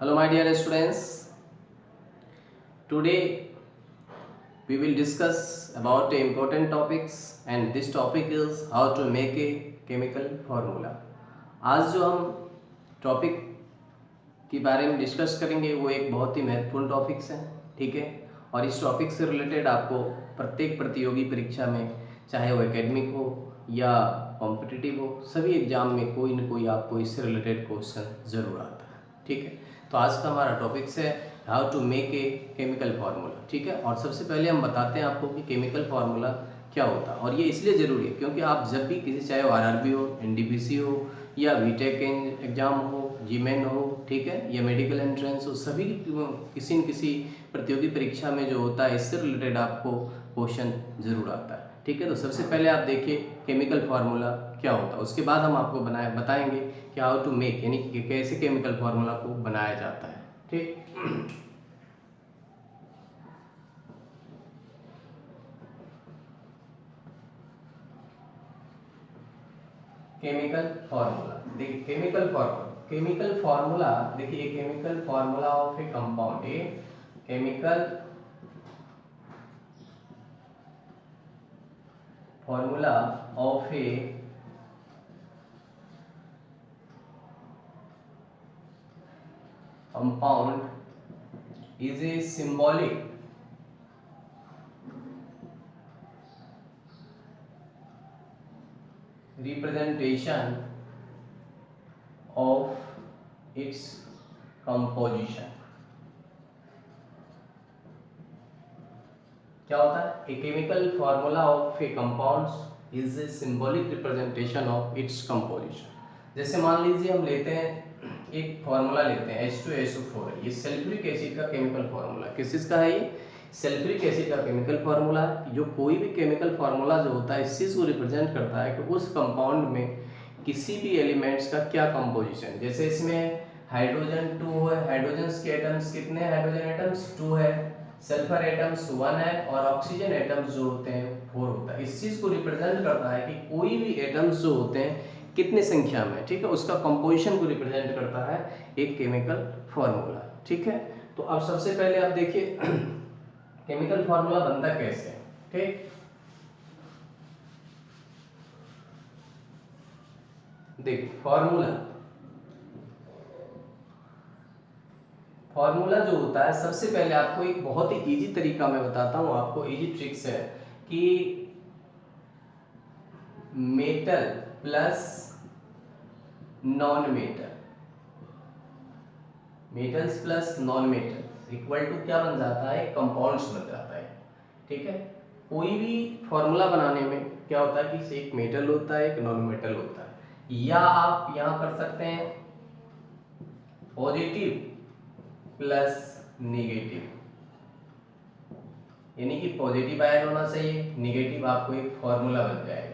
Hello my dear students, today we will discuss about the important topics and this topic is how to make a chemical formula. आज जो हम topic के बारे में discuss करेंगे वो एक बहुत ही महत्वपूर्ण टॉपिक्स है, ठीक है। और इस टॉपिक से रिलेटेड आपको प्रत्येक प्रतियोगी परीक्षा में, चाहे वो एकेडमिक हो या कॉम्पिटिटिव हो, सभी एग्जाम में कोई न कोई आपको इससे रिलेटेड क्वेश्चन ज़रूर आता है, ठीक है। तो आज का हमारा टॉपिक्स है how to make a chemical formula, ठीक है। और सबसे पहले हम बताते हैं आपको कि केमिकल फार्मूला क्या होता है, और ये इसलिए ज़रूरी है क्योंकि आप जब भी किसी, चाहे वो आरआरबी हो, एनडीपीसी हो या बीटेक एग्जाम हो, जीमेन हो, ठीक है, या मेडिकल एंट्रेंस हो, सभी किसी न किसी प्रतियोगी परीक्षा में जो होता है इससे रिलेटेड आपको क्वेश्चन ज़रूर आता है, ठीक है। तो सबसे पहले आप देखिए केमिकल फार्मूला क्या होता है, उसके बाद हम आपको बताएंगे कि हाउ टू मेक, यानी कि कैसे केमिकल फार्मूला को बनाया जाता है, ठीक। केमिकल फार्मूला देखिए, केमिकल फार्मूला देखिए, chemical formula of A compound, A chemical formula of A compound is a symbolic representation of its composition। क्या होता है? A chemical formula of a compound is a symbolic representation of its composition। जैसे मान लीजिए हम लेते हैं एक फार्मूला लेते हैं H2SO4 है, ये सल्फ्यूरिक एसिड का केमिकल फार्मूला। किस चीज़ का है ये? सल्फ्यूरिक एसिड का केमिकल फार्मूला है। जो कोई भी केमिकल फार्मूला जो होता है इस चीज़ को रिप्रेजेंट करता है कि उस कंपाउंड में किसी भी एलिमेंट्स का क्या कंपोजिशन। जैसे इसमें हाइड्रोजन 2 है, हाइड्रोजन के एटम्स कितने हैं? हाइड्रोजन एटम्स 2 है, सल्फर एटम्स 1 है, और ऑक्सीजन एटम्स जो होते हैं 4 होता है। इस चीज़ को रिप्रेजेंट करता है कि कोई भी एटम्स जो होते हैं कितने संख्या में, ठीक है, उसका कंपोजिशन को रिप्रेजेंट करता है एक केमिकल फार्मूला, ठीक है। तो अब सबसे पहले आप देखिए केमिकल फार्मूला बनता कैसे है, ठीक। देखिए फार्मूला जो होता है, सबसे पहले आपको एक बहुत ही इजी तरीका मैं बताता हूं आपको, इजी ट्रिक्स है कि metal plus non metal, metals plus non metal equal to क्या बन जाता है? कंपाउंड्स बन जाता है, ठीक है। कोई भी फार्मूला बनाने में क्या होता है कि एक मेटल होता है, एक नॉन मेटल होता है, या आप यहां कर सकते हैं पॉजिटिव प्लस नेगेटिव, यानी कि पॉजिटिव आयन होना चाहिए, नेगेटिव, आपको एक फार्मूला बन जाएगा।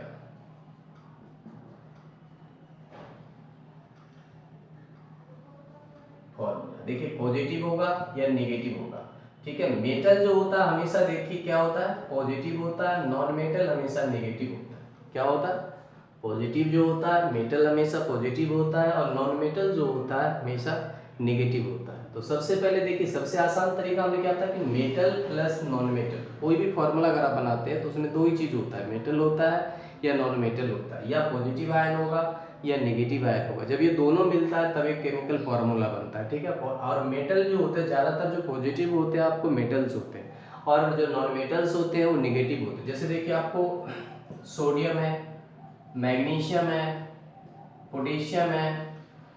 फार्मूला देखिए पॉजिटिव होगा या नेगेटिव होगा, ठीक है। मेटल जो होता है हमेशा देखिए क्या होता है? पॉजिटिव होता है, नॉन मेटल हमेशा नेगेटिव होता है। क्या होता है? पॉजिटिव जो होता है मेटल हमेशा पॉजिटिव होता है, और नॉन मेटल जो होता है हमेशा नेगेटिव होता है। तो सबसे पहले देखिए, सबसे आसान तरीका हमें क्या था कि मेटल प्लस नॉन मेटल, कोई भी फार्मूला अगर आप बनाते हैं तो उसमें दो ही चीज होता है, मेटल होता है या नॉन मेटल होता है, या पॉजिटिव आयन होगा या नेगेटिव आयन होगा। जब ये दोनों मिलता है तब एक केमिकल फार्मूला बनता है, ठीक है। और मेटल जो होते हैं, ज़्यादातर जो पॉजिटिव होते हैं आपको मेटल्स होते हैं, और जो नॉन मेटल्स होते हैं वो नेगेटिव होते हैं। जैसे देखिए आपको सोडियम है, मैग्नीशियम है, पोटेशियम है,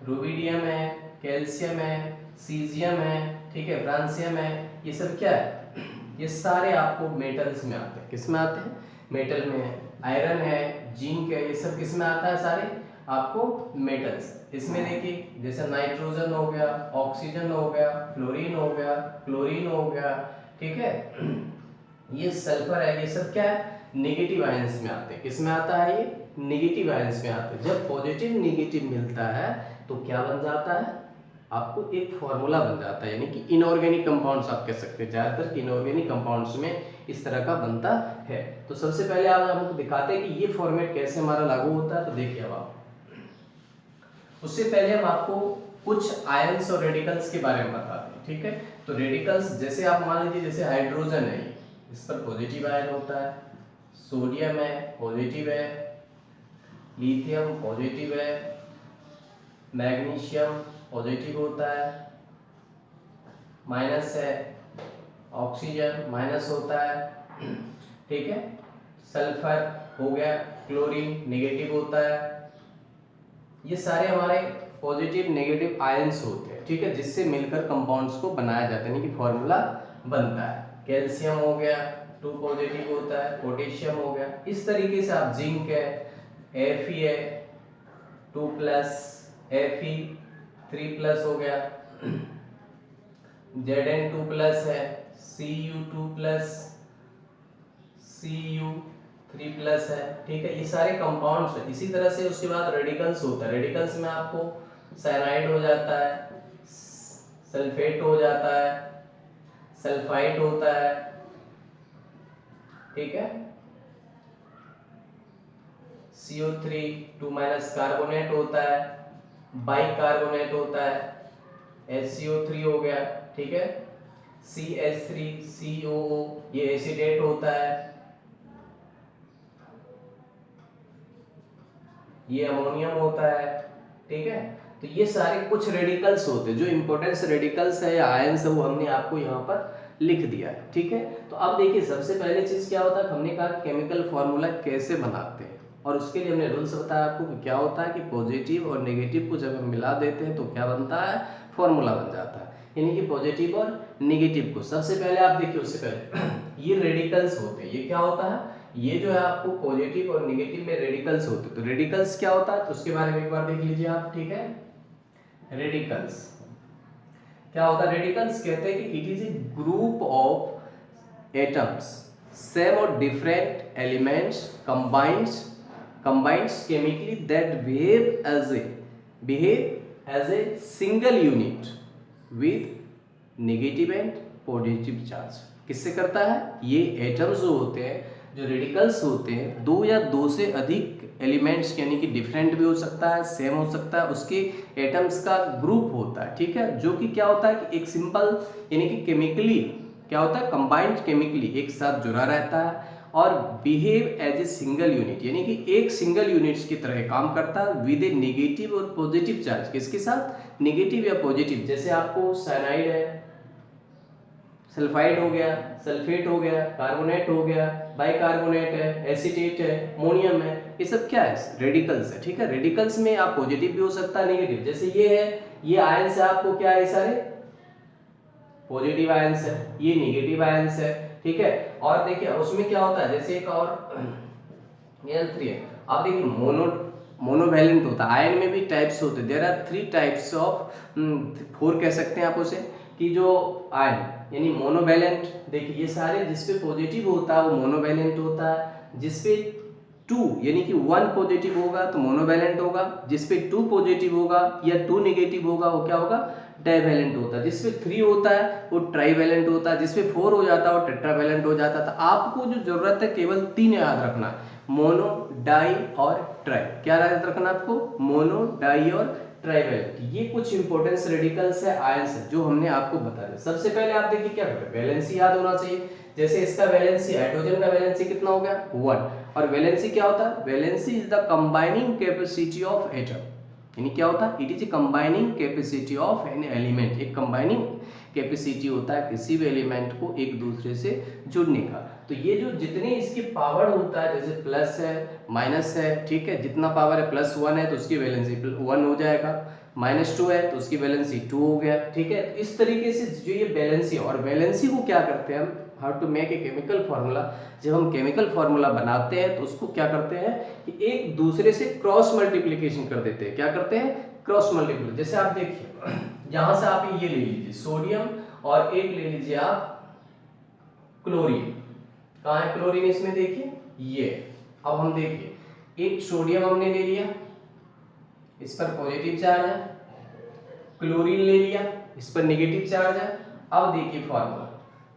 रुबिडियम है, कैल्शियम है, सीजियम है, ठीक है, फ्रांसियम है, ये सब क्या है? ये सारे आपको मेटल्स में आते हैं। किस में आते हैं? मेटल में है। आयरन है, जिंक है, ये सब किस में आता है? सारे आपको मेटल्स। इसमें देखिए जैसे नाइट्रोजन हो गया, ऑक्सीजन हो गया, फ्लोरीन हो गया, क्लोरीन हो गया, ठीक है, ये सल्फर है, ये सब क्या है? नेगेटिव आयंस में आते हैं। किस में आता है? ये नेगेटिव आयंस में आते हैं। जब पॉजिटिव नेगेटिव मिलता है तो क्या बन जाता है? आपको एक फार्मूला बन जाता है, यानी कि इनऑर्गेनिक कंपाउंड्स आप कह सकते हैं। ज़्यादातर इनऑर्गेनिक कंपाउंड्स में इस तरह का बनता है। तो सबसे पहले आप हमको दिखाते हैं कि ये फॉर्मेट कैसे हमारा लागू होता है। तो देखिए अब आप, उससे पहले हम आपको कुछ आयंस और रेडिकल्स के बारे में बताते हैं, ठीक है। तो रेडिकल्स जैसे आप मान लीजिए, जैसे हाइड्रोजन है, इस पर पॉजिटिव आयन होता है, सोडियम है पॉजिटिव है, लिथियम पॉजिटिव है, मैग्नीशियम पॉजिटिव होता है, माइनस है, ऑक्सीजन माइनस होता है, ठीक है। सल्फर हो गया, क्लोरीन नेगेटिव होता है। ये सारे हमारे पॉजिटिव नेगेटिव आयंस होते हैं, ठीक है, जिससे मिलकर कंपाउंड्स को बनाया जाता है, यानी कि फॉर्मूला बनता है। कैल्शियम हो गया 2 पॉजिटिव होता है, पोटेशियम हो गया, इस तरीके से आप जिंक है, Fe है 2+, Fe 3+ हो गया, Zn 2+ है, Cu 2+, Cu 3+ है, ठीक है। ये सारे कंपाउंड्स है। इसी तरह से उसके बाद रेडिकल्स होता है। रेडिकल्स में आपको साइनाइड हो जाता है, सल्फेट हो जाता है, सल्फाइड होता है, ठीक है। CO3 2- कार्बोनेट होता है, बाइकार्बोनेट होता है, HCO3 हो गया, ठीक है। CH3 COO ये एसिडेट होता है, ये अमोनियम होता है, ठीक है। तो ये सारे कुछ रेडिकल्स होते हैं, जो इंपॉर्टेंस रेडिकल्स है या आयंस है वो हमने आपको यहाँ पर लिख दिया है, ठीक है। तो अब देखिए सबसे पहले चीज क्या होता है, हमने कहा केमिकल फॉर्मूला कैसे बनाते हैं, और उसके लिए हमने रूल्स बताया आपको कि क्या होता है कि पॉजिटिव और नेगेटिव को जब हम मिला देते हैं तो क्या बनता है, फॉर्मूला बन जाता है। यानी कि पॉजिटिव और नेगेटिव को सबसे पहले आप देखिए, उससे पहले ये रेडिकल्स होते हैं। ये क्या होता है, ये जो है आपको पॉजिटिव और नेगेटिव में रेडिकल्स होते हैं। तो रेडिकल्स क्या होता है, तो उसके बारे में एक बार देख लीजिए आप, ठीक है। रेडिकल्स क्या होता है, रेडिकल्स कहते हैं कि it is a group of atoms same और different elements combines chemically that behave as a single unit with negative and positive charge। किससे करता है, ये एटम्स जो होते हैं, जो रेडिकल्स होते हैं, दो या दो से अधिक एलिमेंट्स यानी कि डिफरेंट भी हो सकता है, सेम हो सकता है, उसके एटम्स का ग्रुप होता है, ठीक है। जो कि क्या होता है कि एक सिंपल यानी कि केमिकली क्या होता है, कंबाइंड केमिकली एक साथ जुड़ा रहता है और behave as a single unit, यानी कि एक सिंगल यूनिट्स की तरह काम करता है विद ए नेगेटिव और पॉजिटिव चार्ज। किसके साथ, नेगेटिव या पॉजिटिव। जैसे आपको साइनाइड है, सल्फाइड हो गया, सल्फेट हो गया, कार्बोनेट हो गया, बाइकार्बोनेट है, एसिटेट है, अमोनियम है, ये सब क्या है, रेडिकल्स है, ठीक है। रेडिकल्स में आप पॉजिटिव भी हो सकता है, नेगेटिव। जैसे ये है, ये आयंस है, आपको क्या है, सारे पॉजिटिव आयंस है, ये नेगेटिव आयंस है, ठीक है। और देखिए उसमें क्या होता है, जैसे एक और Al3 है, आप देखिए मोनोवैलेंट होता है। आयन में भी टाइप्स होते हैं, देयर आर 3 टाइप्स ऑफ 4 कह सकते हैं आप उसे, कि जो आयन यानी मोनोवैलेंट, देखिए ये सारे जिसपे पॉजिटिव होता है वो मोनोवैलेंट होता है, जिसपे 2 यानी कि 1 पॉजिटिव होगा तो मोनोवैलेंट होगा, जिसपे 2 पॉजिटिव होगा या 2 नेगेटिव होगा वो क्या होगा, डाइवैलेंट होता है, जिसपे 3 होता है वो ट्राइवैलेंट होता है, जिसपे 4 हो जाता है वो टेट्रावैलेंट हो जाता है। तो आपको जो जरूरत है केवल 3 याद रखना, मोनो, डाई और ट्राई। क्या याद रखना आपको, मोनो, डाई और ट्राइवैलेंट। ये कुछ इंपॉर्टेंस रेडिकल्स है, आयंस है, जो हमने आपको बता दिया। सबसे पहले आप देखिए क्या करें, वैलेंसी याद होना चाहिए। जैसे इसका वैलेंसी, हाइड्रोजन का वैलेंसी कितना हो गया, 1। और वैलेंसी क्या होता है, valency is the combining capacity of atom, यानी क्या होता है, it is A combining capacity of an element. एक कंबाइनिंग कैपेसिटी होता है किसी भी एलिमेंट को एक दूसरे से जुड़ने का। तो ये जो जितने इसकी पावर होता है, जैसे प्लस है, माइनस है, ठीक है, जितना पावर है, +1 है तो उसकी वैलेंसी 1 हो जाएगा, -2 है तो उसकी वैलेंसी 2 हो गया, ठीक है। तो इस तरीके से जो ये वैलेंसी, और वैलेंसी को क्या करते हैं हम, how to make a chemical formula. जब हम केमिकल फार्मूला बनाते हैं तो उसको क्या करते हैं कि एक दूसरे से क्रॉस मल्टीप्लिकेशन कर देते हैं। क्या करते हैं, क्रॉस मल्टीप्लिकेशन। जैसे आप देखिए यहां से आप ये ले लीजिए सोडियम, और एक ले लीजिए आप क्लोरीन। कहाँ है क्लोरीन, इसमें देखिए ये। अब हम देखिए एक सोडियम हमने ले लिया, इस पर पॉजिटिव चार्ज है, क्लोरीन ले लिया, इस पर नेगेटिव चार्ज है। अब देखिए फॉर्मूला,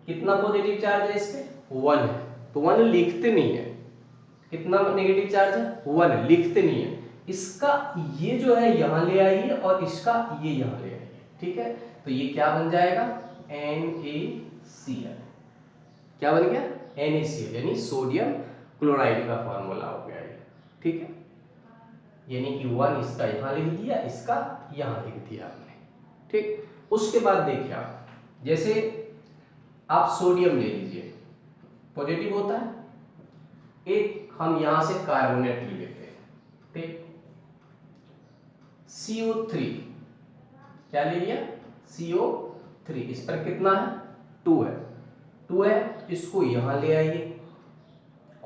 कितना पॉजिटिव चार्ज है इस पे, 1 है, तो 1 लिखते नहीं है। कितना नेगेटिव चार्ज है, 1 लिखते नहीं है। इसका ये जो है यहाँ ले आइए और इसका ये यहाँ ले आइए, ठीक है। तो ये क्या बन जाएगा, NaCl। क्या बन गया, NaCl, यानी सोडियम क्लोराइड का फॉर्मूला हो गया ये, ठीक है। यानी कि 1 इसका यहाँ लिख दिया, इसका यहाँ लिख दिया हमने, ठीक। उसके बाद देखिए आप, जैसे आप सोडियम ले लीजिए, पॉजिटिव होता है, एक हम यहां से कार्बोनेट ले लेते हैं, ठीक। CO3 क्या ले लिया, CO3, इस पर कितना है, 2 है, 2 है, इसको यहां ले आइए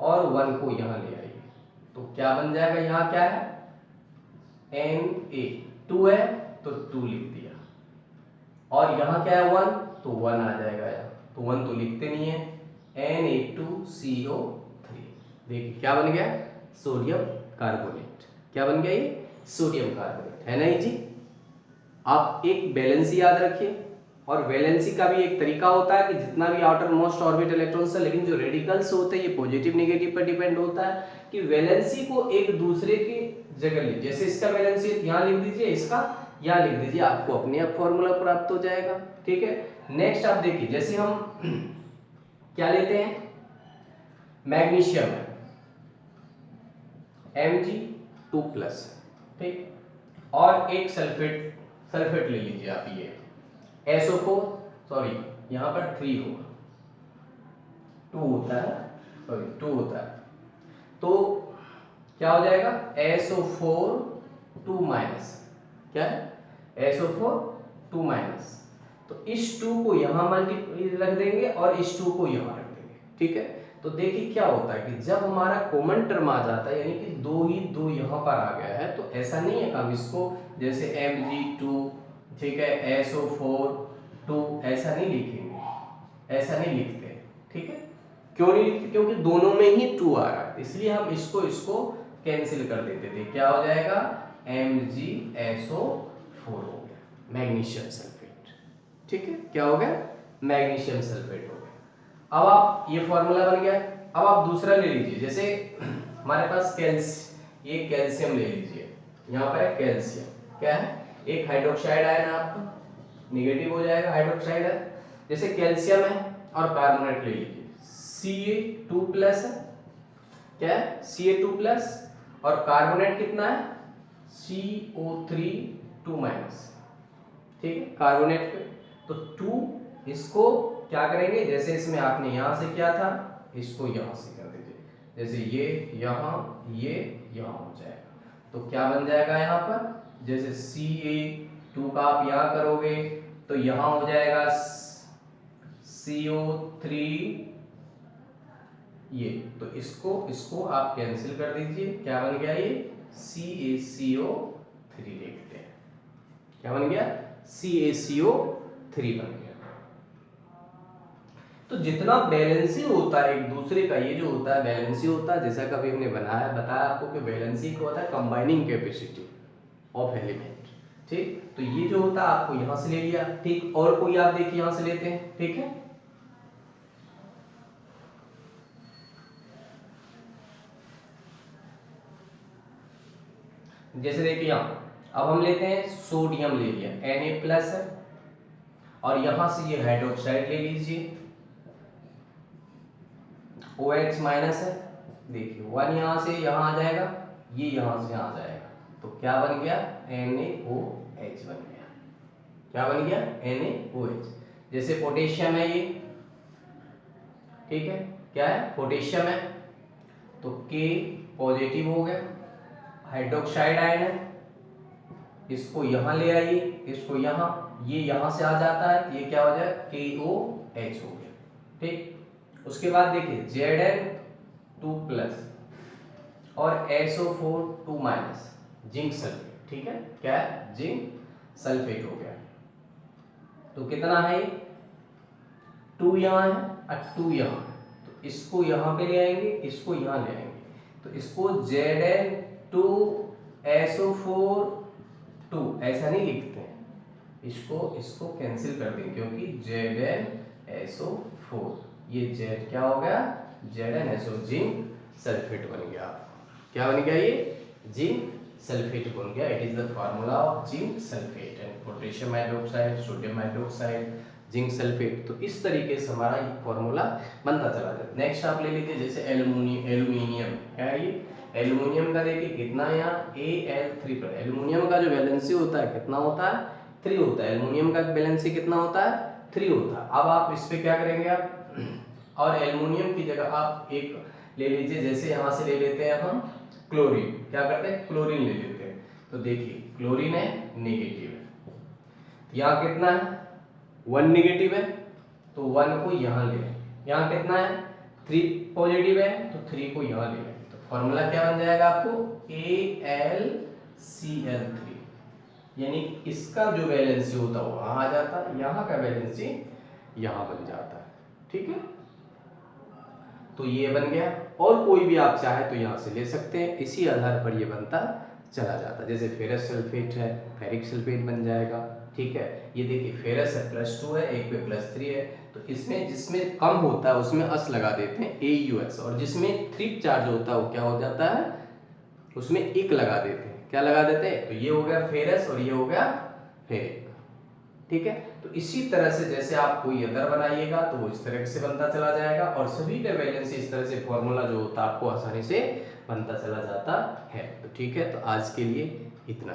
और 1 को यहां ले आइए, तो क्या बन जाएगा, यहां क्या है, Na, 2 है तो 2 लिख दिया, और यहां क्या है 1, तो 1 आ जाएगा यहाँ, तो 1 तो लिखते नहीं है, Na2CO3। देखिए क्या बन गया, सोडियम कार्बोनेट। क्या बन गया ये, सोडियम कार्बोनेट, है ना जी। आप एक वैलेंसी याद रखिए, और वैलेंसी का भी एक तरीका होता है कि जितना भी आउटर मोस्ट ऑर्बिटल इलेक्ट्रॉन्स है, लेकिन जो रेडिकल्स होते हैं ये पॉजिटिव नेगेटिव पर डिपेंड होता है, कि वैलेंसी को एक दूसरे की जगह ले, जैसे इसका वैलेंसी यहाँ लिख दीजिए, इसका यहाँ लिख दीजिए, आपको अपने आप फॉर्मूला प्राप्त हो जाएगा, ठीक है। नेक्स्ट आप देखिए, जैसे हम क्या लेते हैं, मैग्नीशियम है, Mg2+, ठीक, और एक सल्फेट ले लीजिए आप, ये SO4, सॉरी यहाँ पर 3 होगा, 2 होता है, सॉरी 2 होता है, तो क्या हो जाएगा, SO4 2-, क्या है, SO4 2-, तो इस 2 को यहाँ मल्टीप्लाई रख देंगे और इस 2 को यहाँ रख देंगे, ठीक है। तो देखिए क्या होता है कि जब हमारा कॉमन टर्म आ जाता है, यानी कि 2 ही 2 यहाँ पर आ गया है, तो ऐसा नहीं है कि हम इसको जैसे Mg2, ठीक है, SO4 2 ऐसा नहीं लिखेंगे, ऐसा नहीं लिखते, ठीक है। क्यों नहीं लिखते, क्योंकि दोनों में ही 2 आ रहा है, इसलिए हम इसको कैंसिल कर देते थे, क्या हो जाएगा, MgSO4 हो गया, मैग्नीशियम सल्फेट, ठीक है। क्या हो गया, मैग्नीशियम सल्फेट हो गया। अब आप, ये फॉर्मूला बन गया, अब आप दूसरा ले लीजिए, जैसे हमारे पास ये कैल्शियम ले लीजिए, यहाँ पर है कैल्शियम, क्या है, एक हाइड्रोक्साइड आयन है आपका, निगेटिव हो जाएगा, हाइड्रोक्साइड है, जैसे कैल्शियम है और कार्बोनेट ले लीजिए, Ca2+ है, क्या है, Ca2+, और कार्बोनेट कितना है, CO3 2-, ठीक है, कार्बोनेट पे, तो 2, इसको क्या करेंगे, जैसे इसमें आपने यहां से किया था, इसको यहां से कर दीजिए, जैसे ये यहां हो जाएगा, तो क्या बन जाएगा यहाँ पर, जैसे Ca2 का आप यहाँ करोगे तो यहाँ हो जाएगा CO3, ये, तो इसको आप कैंसिल कर दीजिए, क्या बन गया, ये CaCO3 लिखते हैं, क्या बन गया, CaCO3 बन गया। तो जितना बैलेंसी होता है एक दूसरे का, ये जो होता है बैलेंसी होता है, जैसा कभी हमने बताया आपको कि बैलेंसी क्या होता है, कंबाइनिंग कैपेसिटी ऑफ एलिमेंट, ठीक। तो ये जो होता है आपको यहां से ले लिया, ठीक, और कोई आप देखिए यहां से लेते हैं, ठीक है। जैसे देखिए यहाँ अब हम लेते हैं सोडियम ले लिया, Na+ है, और यहां से ये हाइड्रोक्साइड ले लीजिए, OH- है, देखिए 1 यहां से यहां आ जाएगा, ये यहां से यहां जाएगा, तो क्या बन गया, NaOH बन गया, क्या बन गया, NaOH। जैसे पोटेशियम है ये, ठीक है, क्या है, पोटेशियम है, तो K पॉजिटिव हो गया, हाइड्रोक्साइड आयन है, इसको यहां ले आइए, इसको यहां, ये यहां से आ जाता है, ये क्या हो जाए, KOH हो गया, ठीक। उसके बाद देखिए Zn2+ और SO4 2-, जिंक सल्फेट, ठीक है, क्या है, जिंक सल्फेट हो गया, तो कितना है, 2 यहाँ है और 2 यहाँ है, तो इसको यहाँ पे ले आएंगे, इसको यहाँ ले आएंगे, तो इसको Zn2SO4 2 ऐसा नहीं लिखते हैं, इसको कैंसिल कर देंगे, क्योंकि ZnSO4, ये Z क्या हो गया, ZnSO, जिंक सल्फेट बन गया, क्या बन गया, ये जिंक सल्फेट बन गया। It is the formula of zinc sulphate and potassium hydroxide, sodium hydroxide, zinc sulphate. तो इस तरीके से हमारा ये फार्मूला बनता चला जाता है। नेक्स्ट आप ले लीजिए जैसे एल्यूमिनियम है, ये एल्यूमिनियम का देखिए कितना है यहाँ Al3 पर। एल्यूमिनियम का जो वैलेंसी होता है कितना होता है, 3 होता है। एल्यूमिनियम का वैलेंसी कितना होता है, 3 होता है। अब आप इस पे क्या करेंगे आप, और एल्यूमिनियम की जगह आप एक ले लीजिए, जैसे यहाँ से ले लेते हैं हम क्लोरीन। क्या करते हैं, क्लोरीन ले लेते हैं। तो देखिए क्लोरीन है नेगेटिव है, यहाँ कितना है 1 नेगेटिव है, तो 1 को यहाँ ले लें। यहाँ कितना है 3 पॉजिटिव है, तो 3 को यहाँ ले लें। तो फॉर्मूला क्या बन जाएगा आपको AlCl3, यानी इसका जो वैलेंसी होता है वहाँ आ जाता है, यहाँ का वैलेंसी यहाँ बन जाता है। ठीक है, तो ये बन गया। और कोई भी आप चाहे तो यहाँ से ले सकते हैं, इसी आधार पर ये बनता चला जाता है। जैसे फेरस सल्फेट है, फेरिक सल्फेट बन जाएगा। ठीक है, ये देखिए फेरस है +2 है, एक पे +3 है, तो इसमें जिसमें कम होता है उसमें अस लगा देते हैं AUS, और जिसमें 3 चार्ज होता है वो क्या हो जाता है, उसमें 1 लगा देते हैं। क्या लगा देते हैं, तो ये हो गया फेरस और ये हो गया फेरिक। ठीक है, तो इसी तरह से जैसे आप कोई अदर बनाइएगा तो वो इस तरह से बनता चला जाएगा, और सभी का वैलेंसी इस तरह से फॉर्मूला जो होता है आपको आसानी से बनता चला जाता है। तो ठीक है, तो आज के लिए इतना।